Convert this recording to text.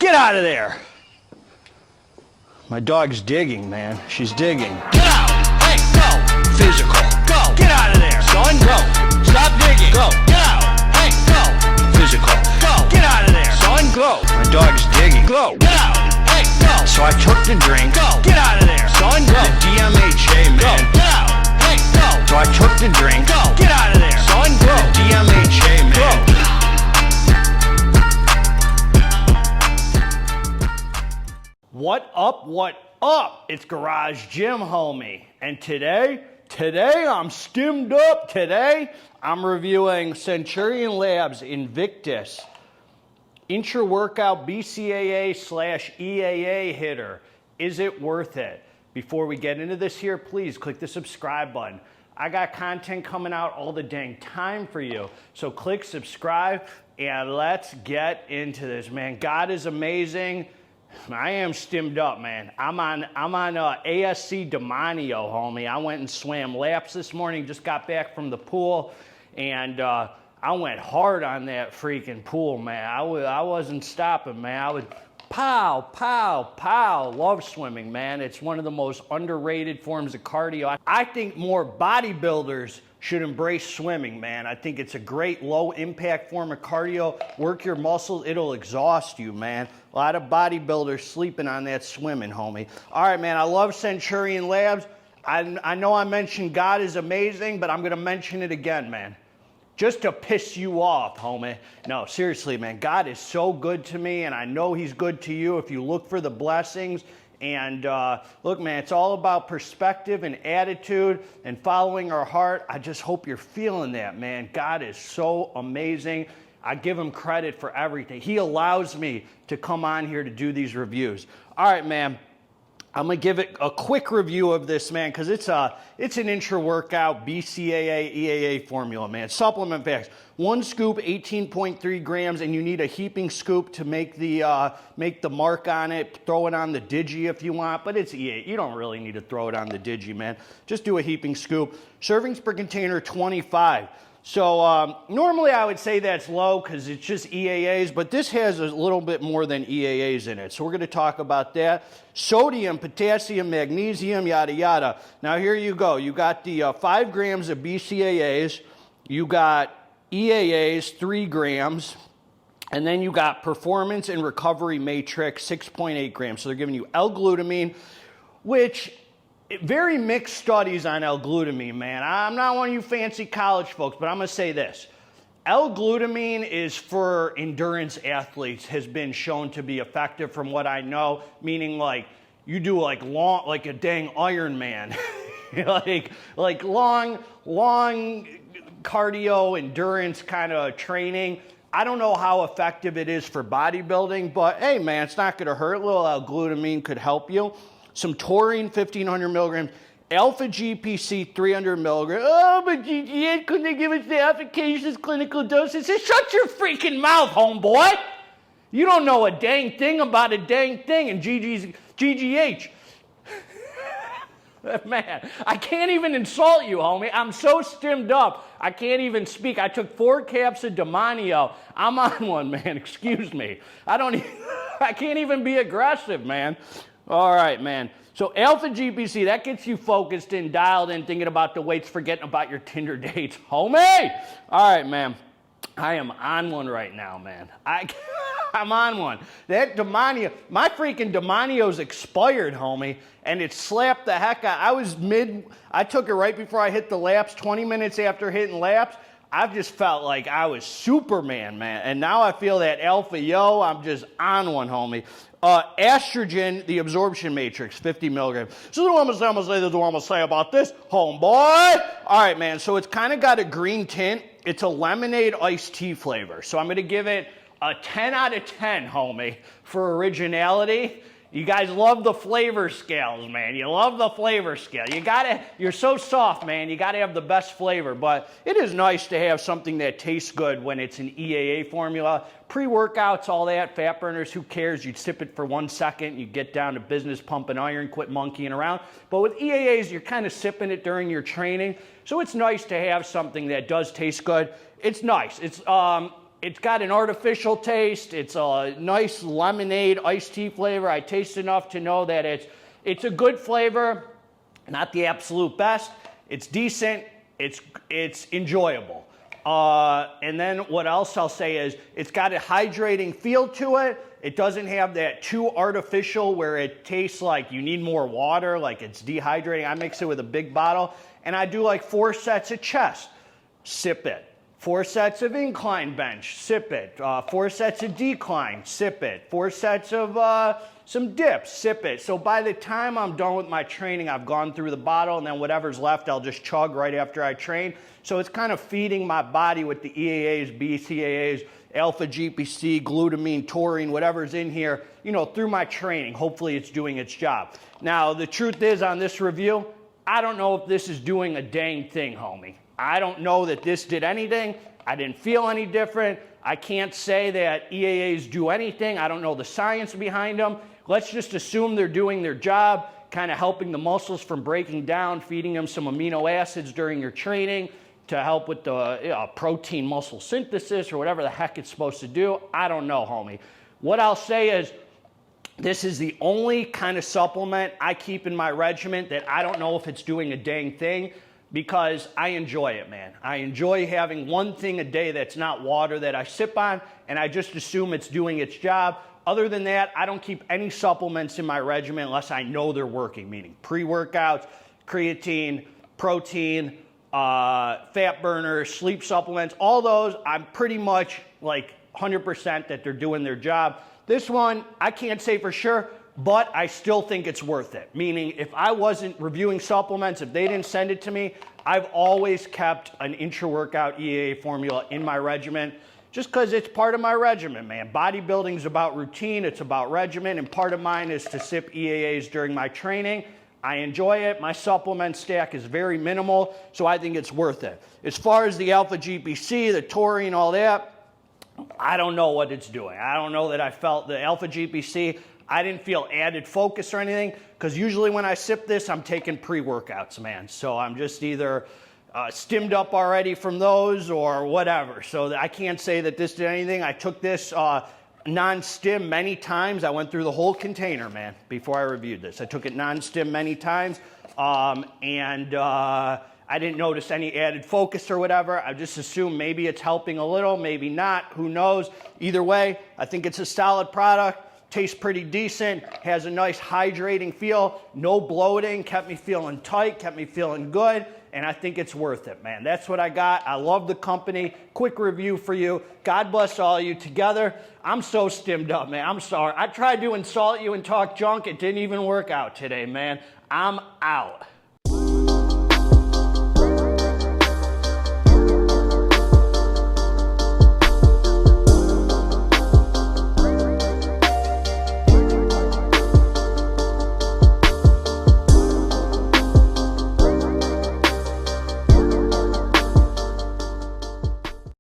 Get out of there. My dog's digging, man. She's digging. Get out. Hey, go. Physical. Go. Get out of there, son. Go. Stop digging. Go. Get out. Hey, go. Physical. Go. Get out of there, son. Go. My dog's digging. Go. Get out. Hey, go. So I took the drink. Go. Get out of there, son. Go. The GMHA, man. Go. Get out. Hey, go. So I took the drink. Go. Get out of there, son. Go. The GMHA, man. Go. What up, what up? It's Garage Gym Homie. And today I'm stimmed up. Today I'm reviewing Centurion Labz INVICTUS intra-workout BCAA/EAA hitter. Is it worth it? Before we get into this here, please click the subscribe button. I got content coming out all the dang time for you. So click subscribe and let's get into this, man. God is amazing. I am stimmed up, man. I'm on ASC Demonio, homie. I went and swam laps this morning, just got back from the pool, and I went hard on that freaking pool, man. I wasn't stopping, man. I would pow, pow, pow. Love swimming, man. It's one of the most underrated forms of cardio. I think more bodybuilders should embrace swimming, man. I think it's a great low-impact form of cardio. Work your muscles. It'll exhaust you, man. A lot of bodybuilders sleeping on that swimming, homie. All right, man, I love Centurion Labz. I know I mentioned God is amazing, but I'm going to mention it again, man. Just to piss you off, homie. No, seriously, man. God is so good to me, and I know he's good to you if you look for the blessings. And look, man, it's all about perspective and attitude and following our heart. I just hope you're feeling that, man. God is so amazing. I give him credit for everything. He allows me to come on here to do these reviews. All right, man. I'm going to give it a quick review of this, man, because it's an intra-workout BCAA, EAA formula, man. Supplement facts. 1 scoop, 18.3 grams, and you need a heaping scoop to make the mark on it. Throw it on the Digi if you want, but it's EAA. You don't really need to throw it on the Digi, man. Just do a heaping scoop. Servings per container, 25. So normally I would say that's low because it's just EAAs, but this has a little bit more than EAAs in it. So we're going to talk about that. Sodium, potassium, magnesium, yada, yada. Now here you go. You got the 5 grams of BCAAs. You got EAAs, 3 grams. And then you got Performance and Recovery Matrix, 6.8 grams. So they're giving you L-glutamine, which... very mixed studies on L-glutamine, man. I'm not one of you fancy college folks, but I'm going to say this. L-glutamine is for endurance athletes, has been shown to be effective from what I know, meaning like you do like long, like a dang Ironman, like long cardio endurance kind of training. I don't know how effective it is for bodybuilding, but hey, man, it's not going to hurt. A little L-glutamine could help you. Some taurine, 1,500 milligrams. Alpha GPC, 300 milligrams. Oh, but GGA, couldn't they give us the efficacious clinical doses? Say, shut your freaking mouth, homeboy. You don't know a dang thing about a dang thing. And GGH. Man, I can't even insult you, homie. I'm so stimmed up, I can't even speak. I took 4 caps of Demonio. I'm on one, man. Excuse me. I can't even be aggressive, man. All right, man. So alpha GPC, that gets you focused in, dialed in, thinking about the weights, forgetting about your Tinder dates. Homie! All right, man. I am on one right now, man. I'm on one. That Demonio, my freaking Demonio's expired, homie, and it slapped the heck out. I took it right before I hit the laps, 20 minutes after hitting laps. I've just felt like I was Superman, man. And now I feel that alpha, yo, I'm just on one, homie. Estrogen, the absorption matrix, 50 milligrams. So this is what I'm going to say about this, homeboy. All right, man, so it's kind of got a green tint. It's a lemonade iced tea flavor. So I'm going to give it a 10 out of 10, homie, for originality. You guys love the flavor scales, man. You love the flavor scale. You're so soft, man. You gotta have the best flavor. But it is nice to have something that tastes good when it's an EAA formula. Pre-workouts, all that, fat burners, who cares? You sip it for 1 second, you get down to business, pump and iron, quit monkeying around. But with EAAs, you're kind of sipping it during your training. So it's nice to have something that does taste good. It's nice. It's It's got an artificial taste. It's a nice lemonade iced tea flavor. I taste enough to know that it's a good flavor, not the absolute best. It's decent. It's enjoyable. And then what else I'll say is it's got a hydrating feel to it. It doesn't have that too artificial where it tastes like you need more water, like it's dehydrating. I mix it with a big bottle, and I do like 4 sets of chest, sip it. 4 sets of incline bench, sip it. 4 sets of decline, sip it. 4 sets of some dips, sip it. So by the time I'm done with my training, I've gone through the bottle, and then whatever's left, I'll just chug right after I train. So it's kind of feeding my body with the EAAs, BCAAs, alpha GPC, glutamine, taurine, whatever's in here, you know, through my training. Hopefully it's doing its job. Now, the truth is on this review, I don't know if this is doing a dang thing, homie. I don't know that this did anything. I didn't feel any different. I can't say that EAAs do anything. I don't know the science behind them. Let's just assume they're doing their job, kind of helping the muscles from breaking down, feeding them some amino acids during your training to help with the protein muscle synthesis or whatever the heck it's supposed to do. I don't know, homie. What I'll say is this is the only kind of supplement I keep in my regimen that I don't know if it's doing a dang thing, because I enjoy it, man. I enjoy having one thing a day that's not water that I sip on, and I just assume it's doing its job. Other than that, I don't keep any supplements in my regimen unless I know they're working, meaning pre-workouts, creatine, protein, fat burners, sleep supplements, all those, I'm pretty much like 100% that they're doing their job. This one, I can't say for sure, but I still think it's worth it. Meaning, if I wasn't reviewing supplements, if they didn't send it to me, I've always kept an intra-workout EAA formula in my regimen just because it's part of my regimen, man. Bodybuilding is about routine, it's about regimen, and part of mine is to sip EAAs during my training. I enjoy it. My supplement stack is very minimal, so I think it's worth it. As far as the alpha GPC, the taurine, all that, I don't know what it's doing. I don't know that I felt the alpha GPC. I didn't feel added focus or anything, because usually when I sip this, I'm taking pre-workouts, man. So I'm just either stimmed up already from those or whatever. So I can't say that this did anything. I took this non-stim many times. I went through the whole container, man, before I reviewed this. I took it non-stim many times, and I didn't notice any added focus or whatever. I just assumed maybe it's helping a little, maybe not, who knows. Either way, I think it's a solid product. Tastes pretty decent, has a nice hydrating feel, no bloating, kept me feeling tight, kept me feeling good, and I think it's worth it, man. That's what I got. I love the company. Quick review for you. God bless all of you together. I'm so stimmed up, man. I'm sorry. I tried to insult you and talk junk. It didn't even work out today, man. I'm out.